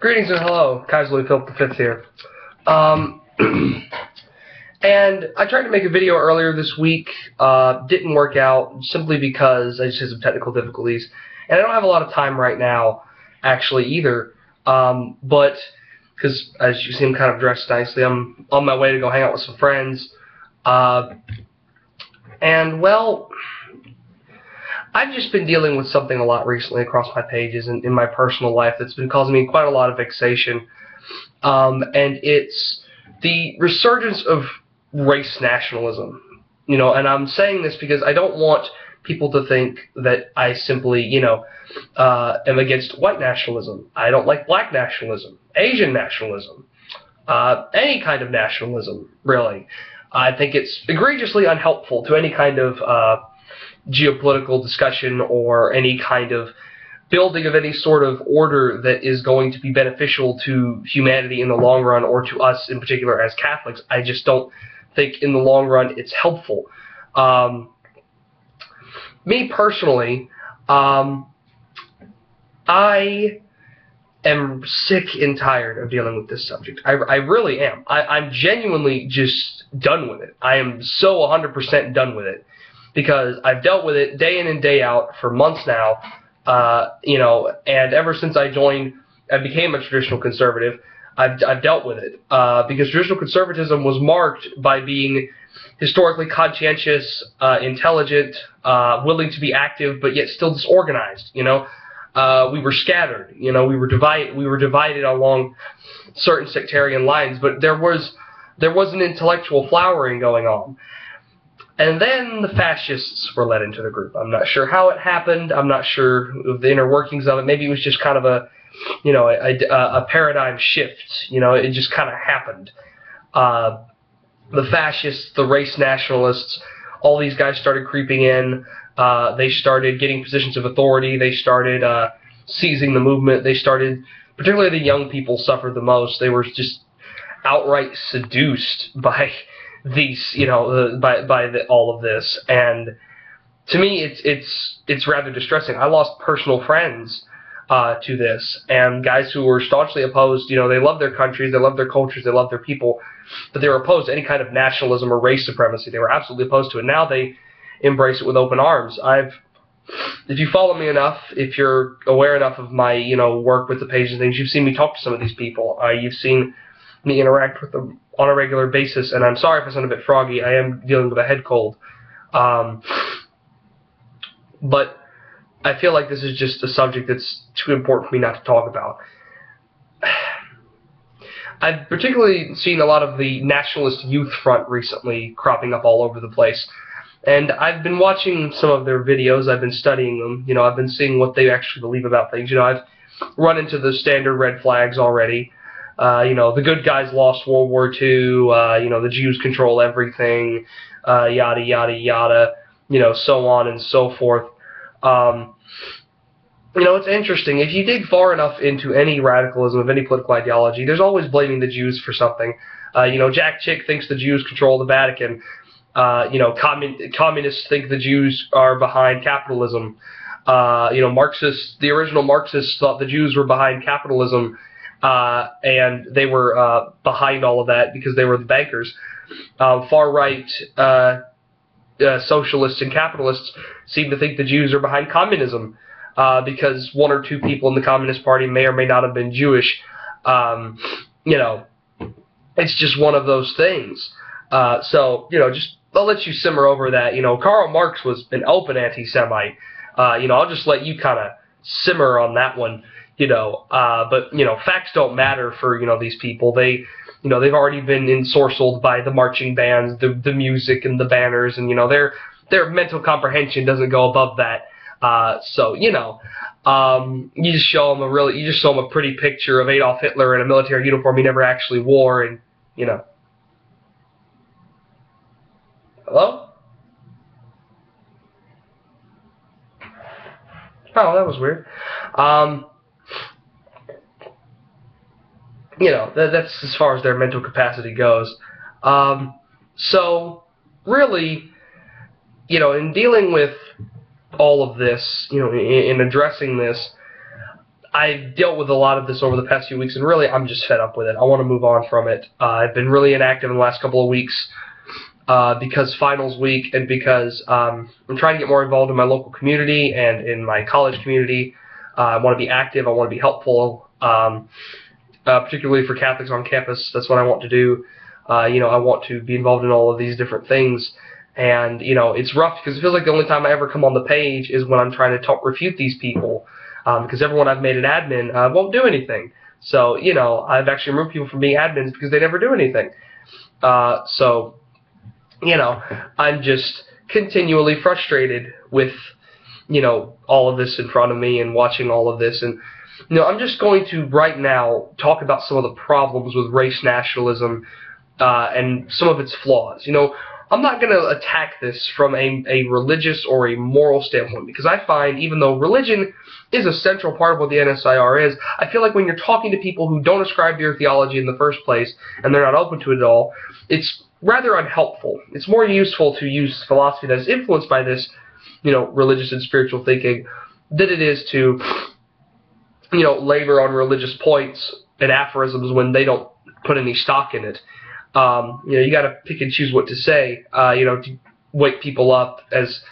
Greetings and hello, Kaiserly Philip V here. And I tried to make a video earlier this week, didn't work out simply because I just had some technical difficulties, and I don't have a lot of time right now, actually, either, but, because as you see I'm kind of dressed nicely, I'm on my way to go hang out with some friends, and well, I've just been dealing with something a lot recently across my pages and in my personal life that's been causing me quite a lot of vexation, and it's the resurgence of race nationalism. You know, and I'm saying this because I don't want people to think that I simply, am against white nationalism. I don't like black nationalism, Asian nationalism, any kind of nationalism, really. I think it's egregiously unhelpful to any kind of geopolitical discussion or any kind of building of any sort of order that is going to be beneficial to humanity in the long run, or to us in particular as Catholics. I just don't think in the long run it's helpful. Me personally, I am sick and tired of dealing with this subject. I really am. I'm genuinely just done with it. I am so 100% done with it, because I've dealt with it day in and day out for months now, and ever since I became a traditional conservative, I've dealt with it, because traditional conservatism was marked by being historically conscientious, intelligent, willing to be active, but yet still disorganized. We were scattered. We were divided along certain sectarian lines, but there was an intellectual flowering going on. And then the fascists were let into the group. I'm not sure how it happened. I'm not sure of the inner workings of it. Maybe it was just kind of a paradigm shift. It just kind of happened. The fascists, the race nationalists, all these guys started creeping in. They started getting positions of authority. They started seizing the movement. They started, particularly the young people suffered the most. They were just outright seduced by these, all of this, and to me, it's rather distressing. I lost personal friends to this, and guys who were staunchly opposed. They love their countries, they love their cultures, they love their people, but they were opposed to any kind of nationalism or race supremacy. They were absolutely opposed to it. Now they embrace it with open arms. If you follow me enough, if you're aware enough of my, work with the page and things, you've seen me talk to some of these people. You've seen me interact with them on a regular basis, and I'm sorry if I sound a bit froggy. I am dealing with a head cold. But I feel like this is just a subject that's too important for me not to talk about. I've particularly seen a lot of the nationalist youth front recently cropping up all over the place. And I've been watching some of their videos. I've been studying them. I've been seeing what they actually believe about things. I've run into the standard red flags already. The good guys lost World War II, the Jews control everything, yada, yada, yada, so on and so forth. It's interesting. If you dig far enough into any radicalism of any political ideology, there's always blaming the Jews for something. Jack Chick thinks the Jews control the Vatican. Communists think the Jews are behind capitalism. The original Marxists thought the Jews were behind capitalism. And they were behind all of that because they were the bankers. Far-right socialists and capitalists seem to think the Jews are behind communism because one or two people in the Communist Party may or may not have been Jewish. It's just one of those things. Just I'll let you simmer over that. Karl Marx was an open anti-Semite. I'll just let you kind of simmer on that one. But facts don't matter for these people. They've already been ensorcelled by the marching bands, the music, and the banners, and their mental comprehension doesn't go above that. You just show them a pretty picture of Adolf Hitler in a military uniform he never actually wore, and Hello? Oh, that was weird. That's as far as their mental capacity goes. So, really, in dealing with all of this, in addressing this, I've dealt with a lot of this over the past few weeks, and really I'm just fed up with it. I want to move on from it. I've been really inactive in the last couple of weeks because finals week, and because I'm trying to get more involved in my local community and in my college community. I want to be active. I want to be helpful, particularly for Catholics on campus. That's what I want to do. I want to be involved in all of these different things. And, it's rough because it feels like the only time I ever come on the page is when I'm trying to refute these people. Because everyone I've made an admin won't do anything. So, I've actually removed people from being admins because they never do anything. I'm just continually frustrated with, all of this in front of me and watching all of this. And, I'm just going to, right now, talk about some of the problems with race nationalism and some of its flaws. I'm not going to attack this from a religious or a moral standpoint, because I find, even though religion is a central part of what the NSIR is, I feel like when you're talking to people who don't ascribe to your theology in the first place, and they're not open to it at all, it's rather unhelpful. It's more useful to use philosophy that is influenced by this, religious and spiritual thinking, than it is to, labor on religious points and aphorisms when they don't put any stock in it. You got to pick and choose what to say, to wake people up, as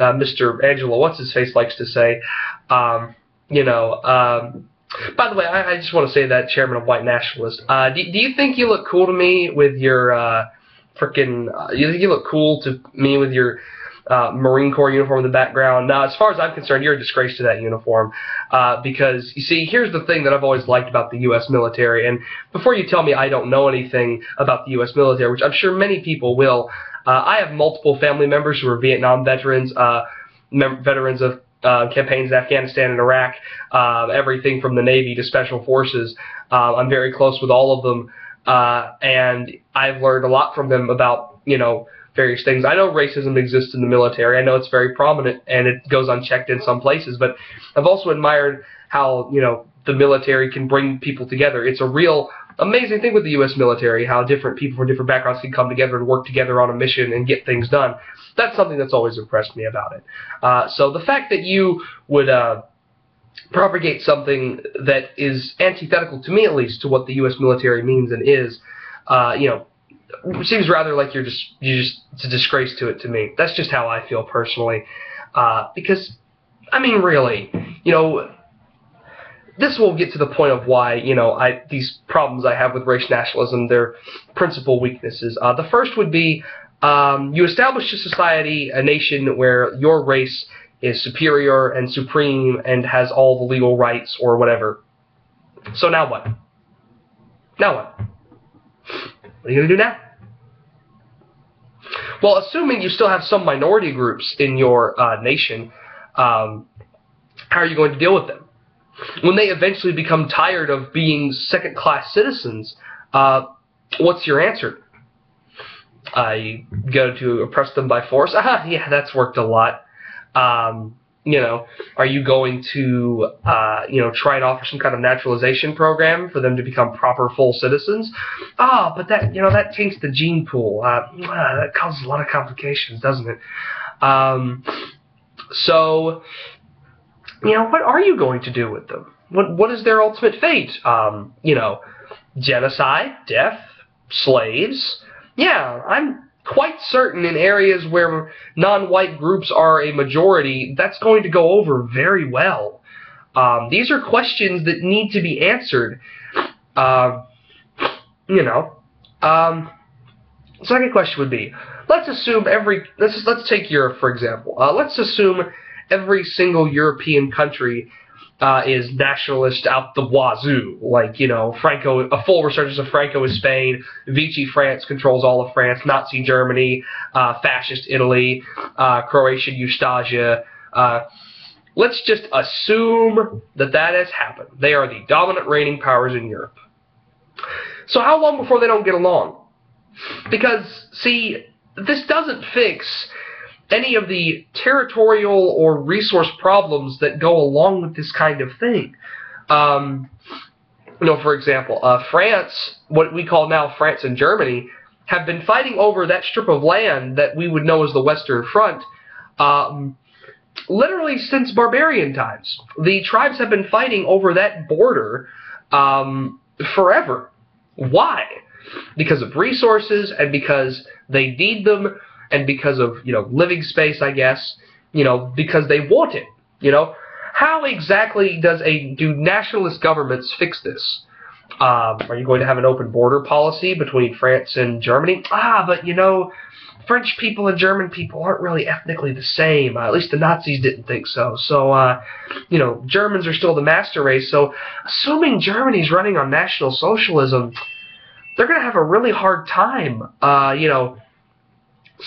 Mr. Angelo What's-His-Face likes to say. By the way, I just want to say that, Chairman of White Nationalist, do you think you look cool to me with your you think you look cool to me with your Marine Corps uniform in the background? Now, as far as I'm concerned, you're a disgrace to that uniform, because, you see, here's the thing that I've always liked about the U.S. military, and before you tell me I don't know anything about the U.S. military, which I'm sure many people will, I have multiple family members who are Vietnam veterans, veterans of campaigns in Afghanistan and Iraq, everything from the Navy to Special Forces. I'm very close with all of them, and I've learned a lot from them about, various things. I know racism exists in the military. I know it's very prominent, and it goes unchecked in some places, but I've also admired how, the military can bring people together. It's a real amazing thing with the U.S. military, how different people from different backgrounds can come together and work together on a mission and get things done. That's something that's always impressed me about it. So the fact that you would propagate something that is antithetical, to me at least, to what the U.S. military means and is, seems rather like it's a disgrace to it to me. That's just how I feel personally. Because, I mean, really, this will get to the point of why, these problems I have with race nationalism, their principal weaknesses. The first would be, you establish a society, a nation, where your race is superior and supreme and has all the legal rights or whatever. So now what? Now what? What are you going to do now? Well, assuming you still have some minority groups in your nation, how are you going to deal with them? When they eventually become tired of being second-class citizens, what's your answer? You go to oppress them by force? Yeah, that's worked a lot. Are you going to, try and offer some kind of naturalization program for them to become proper full citizens? But that, that taints the gene pool. That causes a lot of complications, doesn't it? So, what are you going to do with them? What is their ultimate fate? Genocide, death, slaves? Yeah, I'm quite certain in areas where non-white groups are a majority, that's going to go over very well. These are questions that need to be answered. Second question would be, let's assume let's take Europe for example. Let's assume every single European country is nationalist out the wazoo. Like, Franco, a full resurgence of Franco is Spain, Vichy France controls all of France, Nazi Germany, fascist Italy, Croatian Ustasia. Let's just assume that has happened. They are the dominant reigning powers in Europe. So how long before they don't get along? Because, see, this doesn't fix any of the territorial or resource problems that go along with this kind of thing. For example, France, what we call now France and Germany, have been fighting over that strip of land that we would know as the Western Front literally since barbarian times. The tribes have been fighting over that border forever. Why? Because of resources, and because they need them, and because of, living space, I guess, because they want it, How exactly do nationalist governments fix this? Are you going to have an open border policy between France and Germany? But French people and German people aren't really ethnically the same. At least the Nazis didn't think so. So, Germans are still the master race. So, assuming Germany's running on National Socialism, they're going to have a really hard time,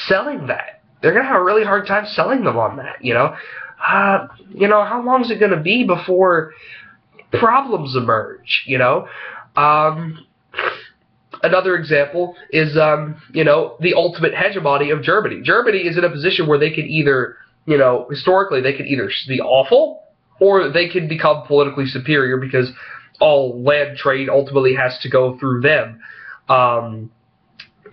selling that. They're going to have a really hard time selling them on that, How long is it going to be before problems emerge, Another example is, the ultimate hegemony of Germany. Germany is in a position where they could either, historically, they could either be awful or they could become politically superior because all land trade ultimately has to go through them.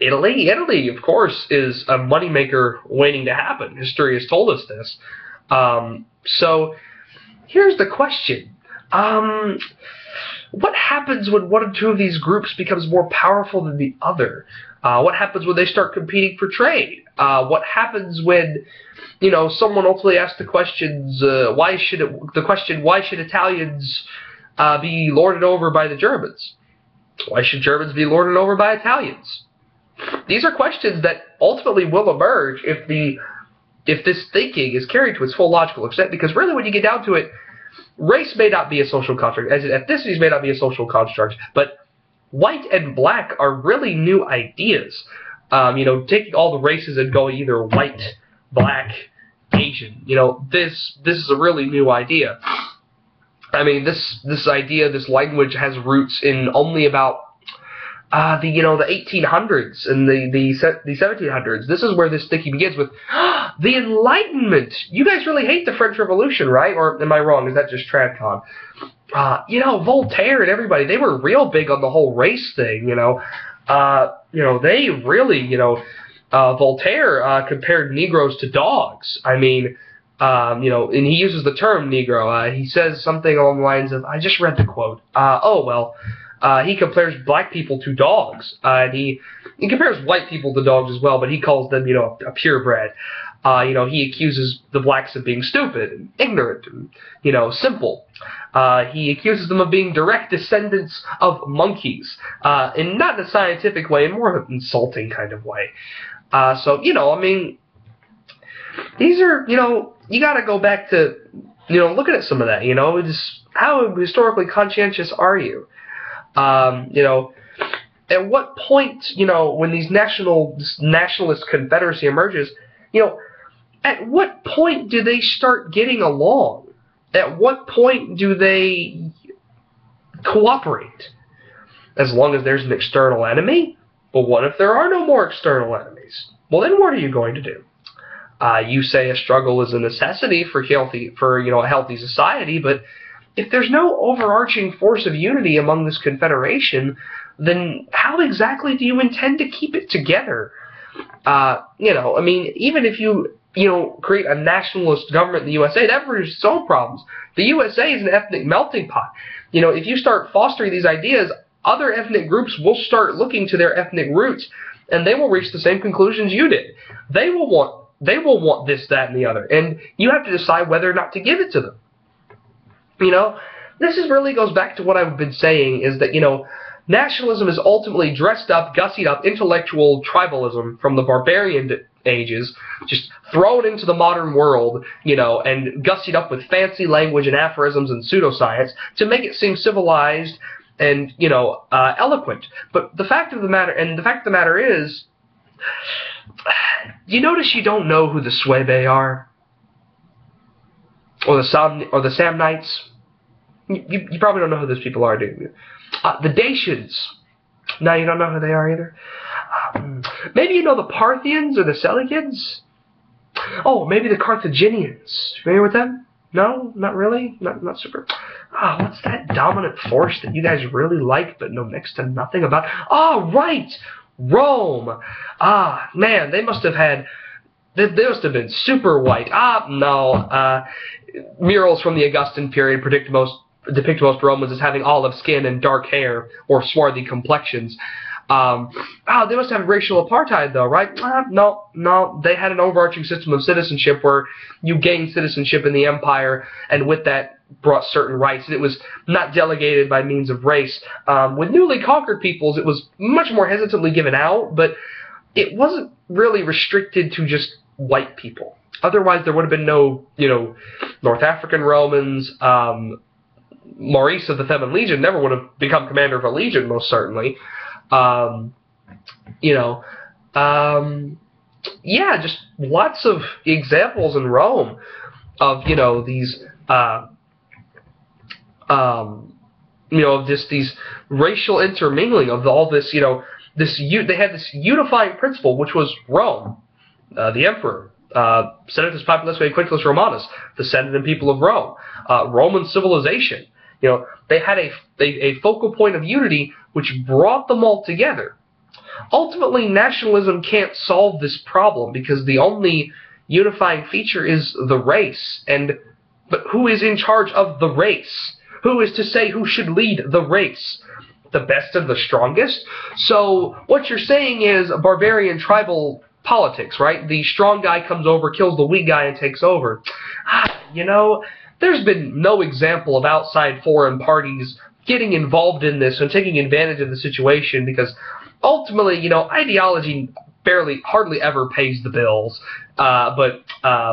Italy, of course, is a moneymaker waiting to happen. History has told us this. So here's the question. What happens when one or two of these groups becomes more powerful than the other? What happens when they start competing for trade? What happens when, someone ultimately asks the questions, why should Italians be lorded over by the Germans? Why should Germans be lorded over by Italians? These are questions that ultimately will emerge if this thinking is carried to its full logical extent, because really when you get down to it, race may not be a social construct, as ethnicities may not be a social construct, but white and black are really new ideas. Taking all the races and going either white, black, Asian, this is a really new idea. I mean, this idea, this language has roots in only about the 1800s and the 1700s. This is where this thinking begins with the Enlightenment. You guys really hate the French Revolution, right? Or am I wrong? Is that just TradCon? Voltaire and everybody, they were real big on the whole race thing. They really, Voltaire compared Negroes to dogs. I mean, and he uses the term Negro. He says something along the lines of, I just read the quote. He compares black people to dogs. And he compares white people to dogs as well, but he calls them, a purebred. He accuses the blacks of being stupid and ignorant and, simple. He accuses them of being direct descendants of monkeys, and not in a scientific way, in more of an insulting kind of way. These are, you got to go back to, looking at some of that, just how historically conscientious are you? At what point, when these nationalist confederacy emerges, at what point do they start getting along? At what point do they cooperate? As long as there's an external enemy? But what if there are no more external enemies? Well, then what are you going to do? You say a struggle is a necessity for a healthy society, but if there's no overarching force of unity among this confederation, then how exactly do you intend to keep it together? Even if you create a nationalist government in the USA, that produces its own problems. The USA is an ethnic melting pot. If you start fostering these ideas, other ethnic groups will start looking to their ethnic roots, and they will reach the same conclusions you did. They will want this, that, and the other, and you have to decide whether or not to give it to them. This really goes back to what I've been saying, is that, nationalism is ultimately dressed up, gussied up, intellectual tribalism from the barbarian ages, just thrown into the modern world, and gussied up with fancy language and aphorisms and pseudoscience to make it seem civilized and, eloquent. But the fact of the matter is, do you notice you don't know who the Suebe are? Or the Samnites? You probably don't know who those people are, do you? The Dacians. No, you don't know who they are either? Maybe you know the Parthians or the Seleucids? Oh, maybe the Carthaginians. Familiar with them? No? Not really? Not super? What's that dominant force that you guys really like but know next to nothing about? Oh, right! Rome! Man, they must have had they must have been super white. No. Murals from the Augustan period depict most Romans as having olive skin and dark hair or swarthy complexions. They must have racial apartheid, though, right? No. They had an overarching system of citizenship where you gained citizenship in the empire, and with that brought certain rights, and it was not delegated by means of race. With newly conquered peoples, it was much more hesitantly given out, but it wasn't really restricted to just white people. Otherwise, there would have been no, North African Romans. Maurice of the Theban Legion never would have become commander of a legion, most certainly. Just lots of examples in Rome of, these, these racial intermingling of all this, they had this unifying principle, which was Rome, the emperor, Senatus Populusque Quintus Romanus, descendant and people of Rome, Roman civilization. They had a focal point of unity which brought them all together. Ultimately, nationalism can't solve this problem because the only unifying feature is the race. But who is in charge of the race? Who is to say who should lead the race? The best and the strongest? So what you're saying is barbarian tribal politics, right? The strong guy comes over, kills the weak guy, and takes over. There's been no example of outside foreign parties getting involved in this and taking advantage of the situation because ultimately, ideology hardly ever pays the bills, but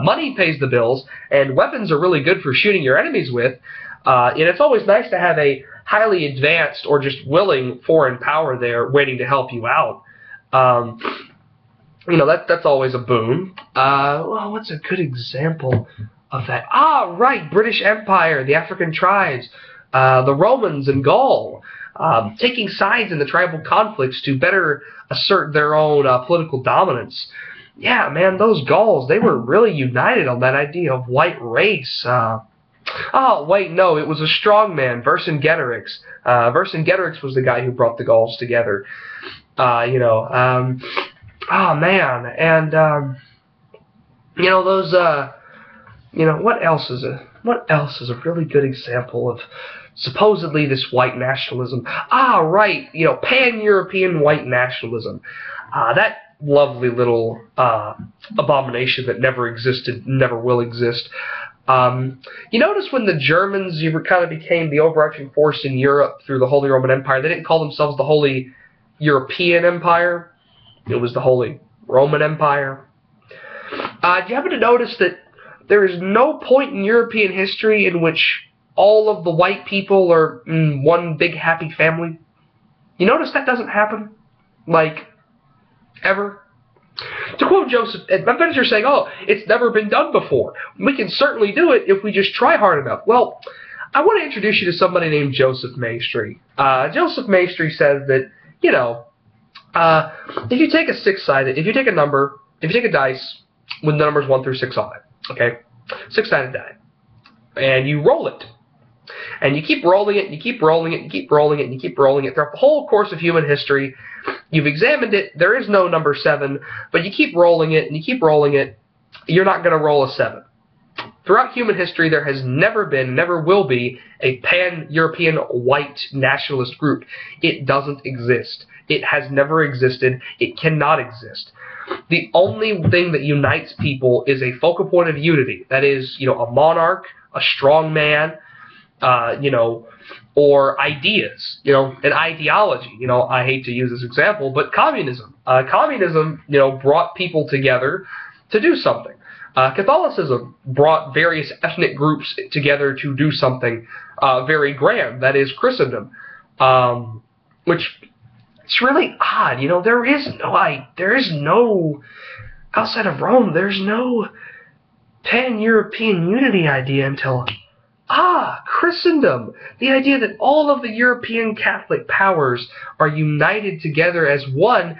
money pays the bills, and weapons are really good for shooting your enemies with, and it's always nice to have a highly advanced or just willing foreign power there waiting to help you out. That's always a boon. What's a good example of that? Right, British Empire, the African tribes, the Romans and Gaul, taking sides in the tribal conflicts to better assert their own political dominance. Yeah, man, those Gauls, they were really united on that idea of white race. It was a strong man, Vercingetorix. Vercingetorix was the guy who brought the Gauls together. What else is a really good example of supposedly this white nationalism? Right, pan-European white nationalism. That lovely little abomination that never existed, never will exist. You notice when the Germans kind of became the overarching force in Europe through the Holy Roman Empire, they didn't call themselves the Holy European Empire. It was the Holy Roman Empire. Do you happen to notice that there is no point in European history in which all of the white people are in one big happy family? You notice that doesn't happen? Ever? To quote Joseph, my friends are saying, it's never been done before. We can certainly do it if we just try hard enough. Well, I want to introduce you to somebody named Joseph Maestri. Joseph Maestri says that, if you take a dice with the numbers 1 through 6 on it, okay, 6-sided die, and you roll it, and you keep rolling it, and you keep rolling it, and you keep rolling it, and you keep rolling it throughout the whole course of human history. You've examined it, there is no number 7, but you keep rolling it, and you keep rolling it, you're not going to roll a 7. Throughout human history, there has never been, never will be, a pan-European white nationalist group. It doesn't exist. It has never existed. It cannot exist. The only thing that unites people is a focal point of unity. That is, a monarch, a strong man, or ideas, an ideology. I hate to use this example, but communism. Communism, brought people together to do something. Catholicism brought various ethnic groups together to do something very grand. That is Christendom, which it's really odd. There is no outside of Rome. There's no pan-European unity idea until Christendom. The idea that all of the European Catholic powers are united together as one,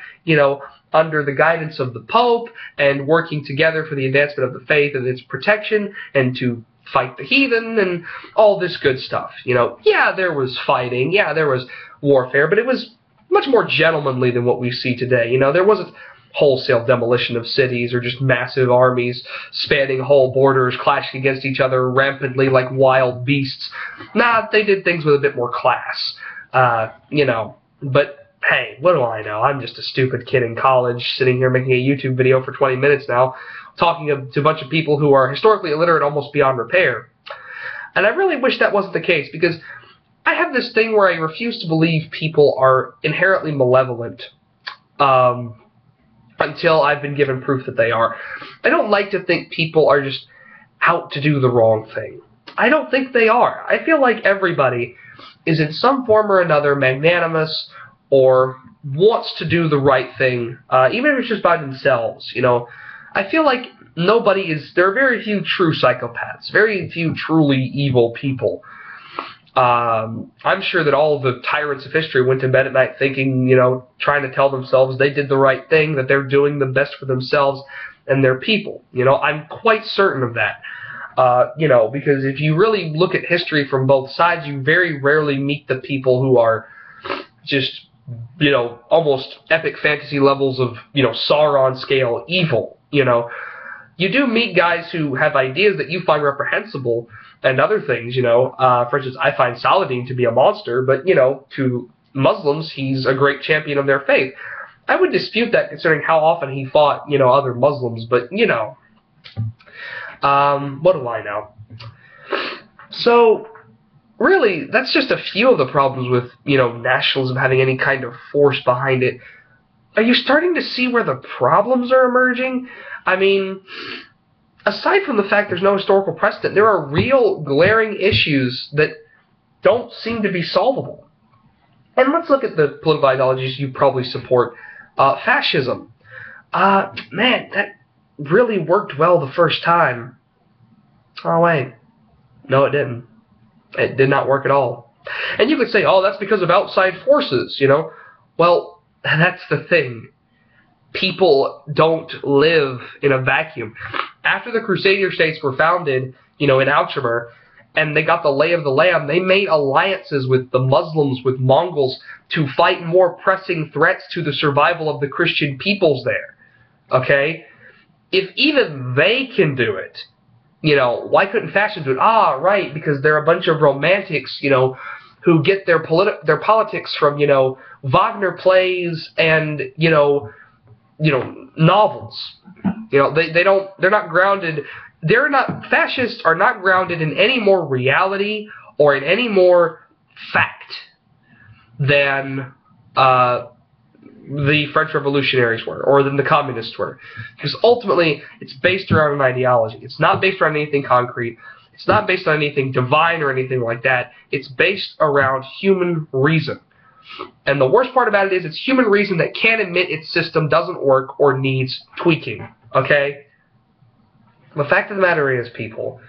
under the guidance of the Pope and working together for the advancement of the faith and its protection and to fight the heathen and all this good stuff. There was fighting, there was warfare, but it was much more gentlemanly than what we see today. There wasn't wholesale demolition of cities or just massive armies spanning whole borders, clashing against each other rampantly like wild beasts. Nah, they did things with a bit more class. You know, but hey, what do I know? I'm just a stupid kid in college sitting here making a YouTube video for 20 minutes now, talking to a bunch of people who are historically illiterate almost beyond repair. And I really wish that wasn't the case, because I have this thing where I refuse to believe people are inherently malevolent until I've been given proof that they are. I don't like to think people are just out to do the wrong thing. I don't think they are. I feel like everybody is in some form or another magnanimous or wants to do the right thing, even if it's just by themselves. You know, I feel like there are very few true psychopaths, very few truly evil people. I'm sure that all of the tyrants of history went to bed at night thinking, you know, trying to tell themselves they did the right thing, that they're doing the best for themselves and their people. You know, I'm quite certain of that. You know, because if you really look at history from both sides, you very rarely meet the people who are just, you know, almost epic fantasy levels of, you know, Sauron scale evil. You know, you do meet guys who have ideas that you find reprehensible and other things, you know. For instance, I find Saladin to be a monster, but, you know, to Muslims, he's a great champion of their faith. I would dispute that considering how often he fought, you know, other Muslims, but, you know, what do I know? So, really, that's just a few of the problems with, you know, nationalism having any kind of force behind it. Are you starting to see where the problems are emerging? I mean, aside from the fact there's no historical precedent, there are real glaring issues that don't seem to be solvable. And let's look at the political ideologies you probably support. Fascism. Man, that really worked well the first time. Oh, wait. No, it didn't. It did not work at all. And you could say, oh, that's because of outside forces, you know. Well, that's the thing. People don't live in a vacuum. After the Crusader states were founded, you know, in Outremer, and they got the lay of the land, they made alliances with the Muslims, with Mongols, to fight more pressing threats to the survival of the Christian peoples there. Okay? If even they can do it, you know, why couldn't fascists do it? Ah, right, because they're a bunch of romantics, you know, who get their politics from, you know, Wagner plays and, you know, novels. You know, fascists are not grounded in any more reality or in any more fact than the French revolutionaries were, or than the communists were. Because ultimately, it's based around an ideology. It's not based around anything concrete. It's not based on anything divine or anything like that. It's based around human reason. And the worst part about it is it's human reason that can't admit its system doesn't work or needs tweaking. Okay? The fact of the matter is, people,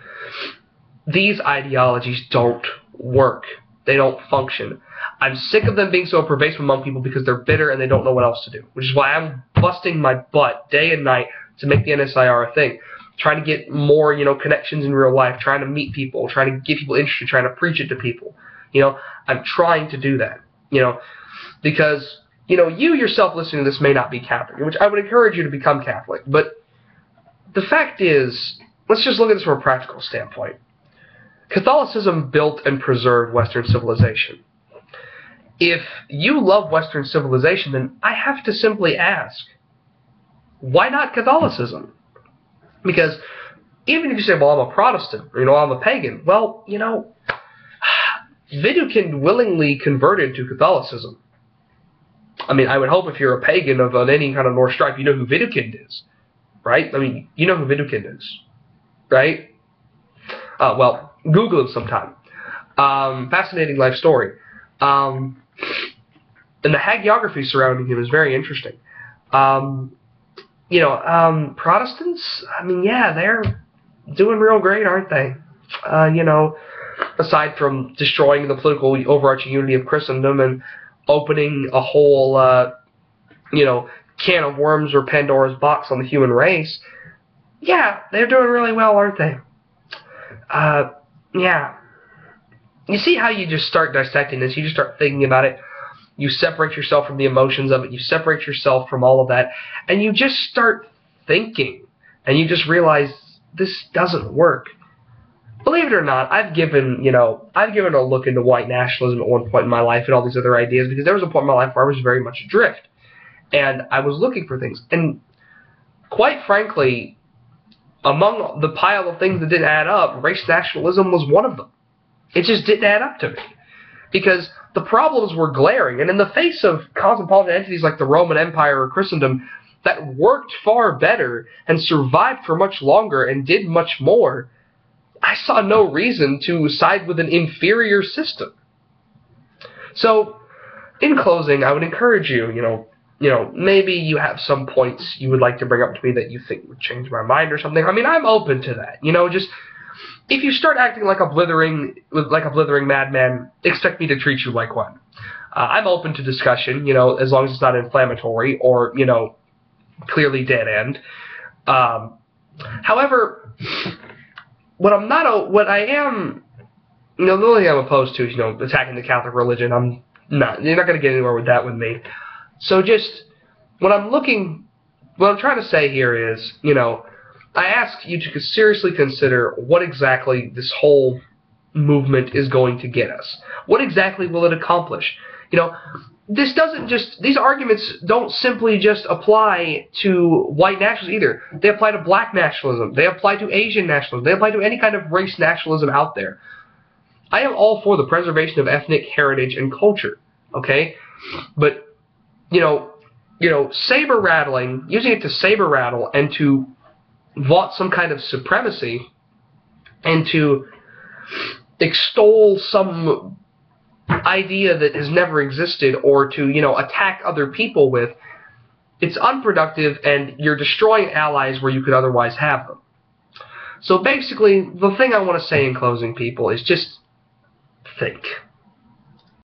these ideologies don't work. They don't function. I'm sick of them being so pervasive among people because they're bitter and they don't know what else to do. Which is why I'm busting my butt day and night to make the NSIR a thing. Trying to get more, you know, connections in real life. Trying to meet people. Trying to get people interested. Trying to preach it to people. You know, I'm trying to do that. You know, because, you know, you yourself listening to this may not be Catholic, which I would encourage you to become Catholic. But the fact is, let's just look at this from a practical standpoint. Catholicism built and preserved Western civilization. If you love Western civilization, then I have to simply ask, why not Catholicism? Because even if you say, well, I'm a Protestant, or, you know, I'm a pagan, well, you know, Widukind willingly converted to Catholicism. I mean, I would hope if you're a pagan of any kind of North stripe, you know who Widukind is, right? I mean, you know who Widukind is, right? Well, Google him sometime. Fascinating life story. And the hagiography surrounding him is very interesting. You know, Protestants, I mean, yeah, they're doing real great, aren't they? You know, aside from destroying the political overarching unity of Christendom and opening a whole, you know, can of worms or Pandora's box on the human race, yeah, they're doing really well, aren't they? Yeah. You see how you just start dissecting this, you just start thinking about it. You separate yourself from the emotions of it. You separate yourself from all of that. And you just start thinking. And you just realize this doesn't work. Believe it or not, I've given a look into white nationalism at one point in my life and all these other ideas, because there was a point in my life where I was very much adrift. And I was looking for things. And quite frankly, among the pile of things that didn't add up, race nationalism was one of them. It just didn't add up to me. Because the problems were glaring, and in the face of cosmopolitan entities like the Roman Empire or Christendom that worked far better and survived for much longer and did much more, I saw no reason to side with an inferior system. So, in closing, I would encourage you, maybe you have some points you would like to bring up to me that you think would change my mind or something. I mean, I'm open to that. Just if you start acting like a blithering madman, expect me to treat you like one. I'm open to discussion, as long as it's not inflammatory or, clearly dead end. However, the only thing I'm opposed to is, attacking the Catholic religion. You're not going to get anywhere with that with me. So what I'm trying to say here is, I ask you to seriously consider what exactly this whole movement is going to get us. What exactly will it accomplish? These arguments don't simply just apply to white nationalism either. They apply to black nationalism. They apply to Asian nationalism. They apply to any kind of race nationalism out there. I am all for the preservation of ethnic heritage and culture, okay? But, saber rattling, using it to saber rattle and to vaunt some kind of supremacy and to extol some idea that has never existed, or to, attack other people with, it's unproductive, and you're destroying allies where you could otherwise have them. So basically, the thing I want to say in closing, people, is just think.